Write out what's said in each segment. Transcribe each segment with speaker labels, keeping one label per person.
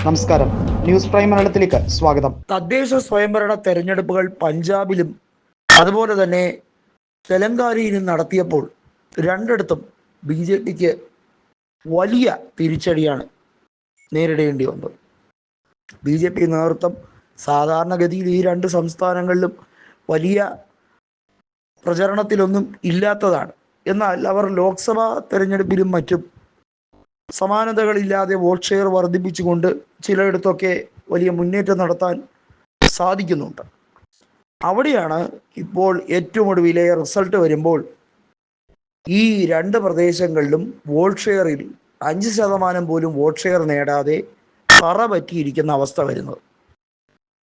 Speaker 1: നമസ്കാരം, news prime മലയാളത്തിലേക്ക് സ്വാഗതം.
Speaker 2: തദ്ദേശ സ്വയംഭരണ തെരഞ്ഞെടുപ്പുകൾ പഞ്ചാബിലും അതുപോലെ തന്നെ തെലങ്കാനയിലും നടത്തിയപ്പോൾ രണ്ടിടത്തും BJPക്ക് വലിയ തിരിച്ചടിയാണ് നേരിടേണ്ടി വന്നത്. BJP നേതൃത്വം സാധാരണഗതിയിൽ ഈ രണ്ട് സംസ്ഥാനങ്ങളിലും വലിയ പ്രചരണത്തിലൊന്നും ഇല്ലാത്തതാണ്. എന്നാൽ അവർ ലോക്സഭാ തെരഞ്ഞെടുപ്പിലും മറ്റും സമാനതകളില്ലാതെ വോട്ട് ഷെയർ വർദ്ധിപ്പിച്ചുകൊണ്ട് ചിലയിടത്തൊക്കെ വലിയ മുന്നേറ്റം നടത്താൻ സാധിക്കുന്നുണ്ട്. അവിടെയാണ് ഇപ്പോൾ ഏറ്റവും ഒടുവിലെ റിസൾട്ട് വരുമ്പോൾ ഈ രണ്ട് പ്രദേശങ്ങളിലും വോട്ട് ഷെയറിൽ 5% പോലും വോട്ട് ഷെയർ നേടാതെ തറ പറ്റിയിരിക്കുന്ന അവസ്ഥ വരുന്നത്.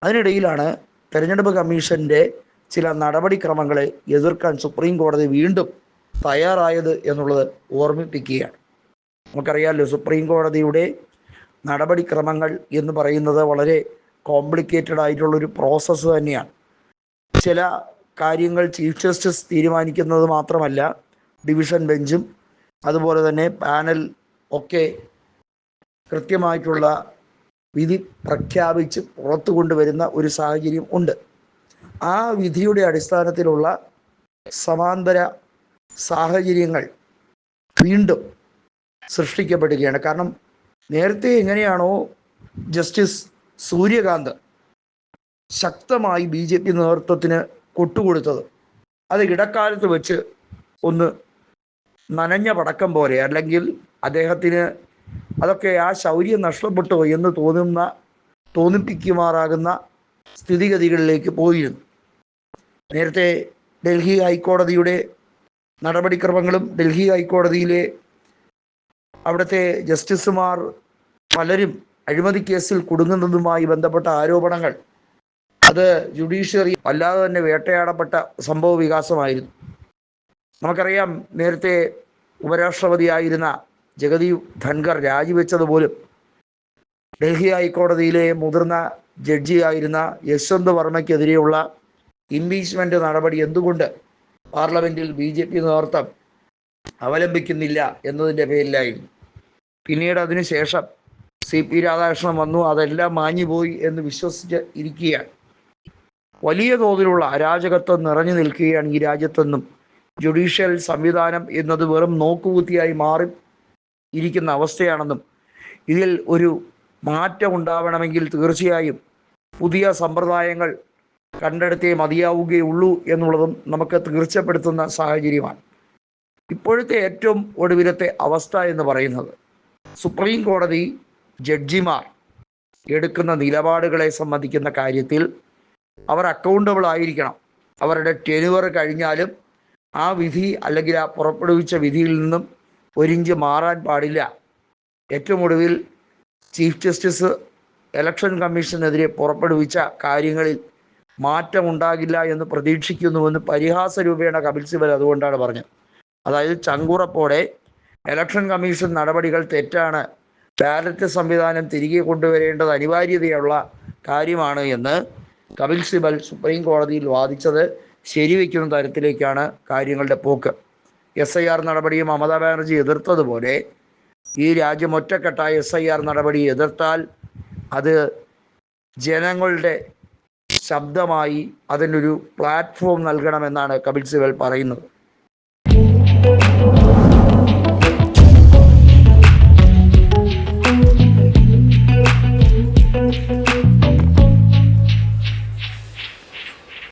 Speaker 2: അതിനിടയിലാണ് തെരഞ്ഞെടുപ്പ് കമ്മീഷൻ്റെ ചില നടപടിക്രമങ്ങളെ എതിർക്കാൻ സുപ്രീം കോടതി വീണ്ടും തയ്യാറായത് എന്നുള്ളത് ഓർമ്മിപ്പിക്കുകയാണ്. നമുക്കറിയാമല്ലോ, സുപ്രീം കോടതിയുടെ നടപടിക്രമങ്ങൾ എന്ന് പറയുന്നത് വളരെ കോംപ്ലിക്കേറ്റഡ് ആയിട്ടുള്ളൊരു പ്രോസസ്സ് തന്നെയാണ്. ചില കാര്യങ്ങൾ ചീഫ് ജസ്റ്റിസ് തീരുമാനിക്കുന്നത് മാത്രമല്ല, ഡിവിഷൻ ബെഞ്ചും അതുപോലെ തന്നെ പാനൽ ഒക്കെ കൃത്യമായിട്ടുള്ള വിധി പ്രഖ്യാപിച്ച് പുറത്തു കൊണ്ടുവരുന്ന ഒരു സാഹചര്യം ഉണ്ട്. ആ വിധിയുടെ അടിസ്ഥാനത്തിലുള്ള സമാന്തര സാഹചര്യങ്ങൾ വീണ്ടും സൃഷ്ടിക്കപ്പെടുകയാണ്. കാരണം നേരത്തെ എങ്ങനെയാണോ ജസ്റ്റിസ് സൂര്യകാന്ത് ശക്തമായി BJP നേതൃത്വത്തിന് കൊട്ടുകൊടുത്തത്, അത് ഇടക്കാലത്ത് വെച്ച് ഒന്ന് നനഞ്ഞ പടക്കം പോലെ, അല്ലെങ്കിൽ അദ്ദേഹത്തിന് അതൊക്കെ ആ ശൗര്യം നഷ്ടപ്പെട്ടോ എന്ന് തോന്നിപ്പിക്കുമാറാകുന്ന സ്ഥിതിഗതികളിലേക്ക് പോയിരുന്നു. നേരത്തെ ഡൽഹി ഹൈക്കോടതിയുടെ നടപടിക്രമങ്ങളും ഡൽഹി ഹൈക്കോടതിയിലെ അവിടുത്തെ ജസ്റ്റിസുമാർ പലരും അഴിമതി കേസിൽ കുടുങ്ങുന്നതുമായി ബന്ധപ്പെട്ട ആരോപണങ്ങൾ, അത് ജുഡീഷ്യറി അല്ലാതെ തന്നെ വേട്ടയാടപ്പെട്ട സംഭവ വികാസമായിരുന്നു. നമുക്കറിയാം, നേരത്തെ ഉപരാഷ്ട്രപതിയായിരുന്ന ജഗദീപ് ധൻഖർ രാജിവെച്ചതുപോലും ഡൽഹി ഹൈക്കോടതിയിലെ മുതിർന്ന ജഡ്ജിയായിരുന്ന യശ്വന്ത് വർമ്മയ്ക്കെതിരെയുള്ള ഇംപീച്ച്മെൻ്റ് നടപടി എന്തുകൊണ്ട് പാർലമെൻറ്റിൽ BJP നേതൃത്വം അവലംബിക്കുന്നില്ല എന്നതിൻ്റെ പേരിലായിരുന്നു. പിന്നീട് അതിനുശേഷം CP രാധാകൃഷ്ണൻ വന്നു, അതെല്ലാം മാഞ്ഞുപോയി എന്ന് വിശ്വസിച്ച് ഇരിക്കുകയാണ്. വലിയ തോതിലുള്ള അരാജകത്വം നിറഞ്ഞു നിൽക്കുകയാണ് ഈ രാജ്യത്തെന്നും ജുഡീഷ്യൽ സംവിധാനം എന്നത് വെറും നോക്കുകുത്തിയായി മാറി ഇരിക്കുന്ന അവസ്ഥയാണെന്നും ഇതിൽ ഒരു മാറ്റം ഉണ്ടാവണമെങ്കിൽ തീർച്ചയായും പുതിയ സമ്പ്രദായങ്ങൾ കണ്ടെടുത്തേ മതിയാവുകയുള്ളൂ എന്നുള്ളതും നമുക്ക് തീർച്ചപ്പെടുത്തുന്ന സാഹചര്യമാണ്. ഇപ്പോഴത്തെ ഏറ്റവും ഒടുവിലത്തെ അവസ്ഥ എന്ന് പറയുന്നത്, സുപ്രീം കോടതി ജഡ്ജിമാർ എടുക്കുന്ന നിലപാടുകളെ സംബന്ധിക്കുന്ന കാര്യത്തിൽ അവർ അക്കൗണ്ടബിൾ ആയിരിക്കണം. അവരുടെ ടെനുവർ കഴിഞ്ഞാലും ആ വിധി അല്ലെങ്കിൽ ആ പുറപ്പെടുവിച്ച വിധിയിൽ നിന്നും ഒരിഞ്ച് മാറാൻ പാടില്ല. ഏറ്റവും ഒടുവിൽ ചീഫ് ജസ്റ്റിസ് ഇലക്ഷൻ കമ്മീഷനെതിരെ പുറപ്പെടുവിച്ച കാര്യങ്ങളിൽ മാറ്റമുണ്ടാകില്ല എന്ന് പ്രതീക്ഷിക്കുന്നുവെന്ന് പരിഹാസ രൂപേണ കപിൽ സിബൽ അതുകൊണ്ടാണ് പറഞ്ഞത്. അതായത് ചങ്കുറപ്പോടെ ഇലക്ഷൻ കമ്മീഷൻ നടപടികൾ തെറ്റാണ്, ബാലറ്റ് സംവിധാനം തിരികെ കൊണ്ടുവരേണ്ടത് അനിവാര്യതയുള്ള കാര്യമാണ് എന്ന് കപിൽ സിബൽ സുപ്രീം കോടതിയിൽ വാദിച്ചത് ശരിവെക്കുന്ന തരത്തിലേക്കാണ് കാര്യങ്ങളുടെ പോക്ക്. SIR നടപടിയെ മമതാ ബാനർജി എതിർത്തതുപോലെ ഈ രാജ്യം ഒറ്റക്കെട്ടായ SIR നടപടി എതിർത്താൽ അത് ജനങ്ങളുടെ ശബ്ദമായി അതിനൊരു പ്ലാറ്റ്ഫോം നൽകണമെന്നാണ് കപിൽ സിബൽ പറയുന്നത്.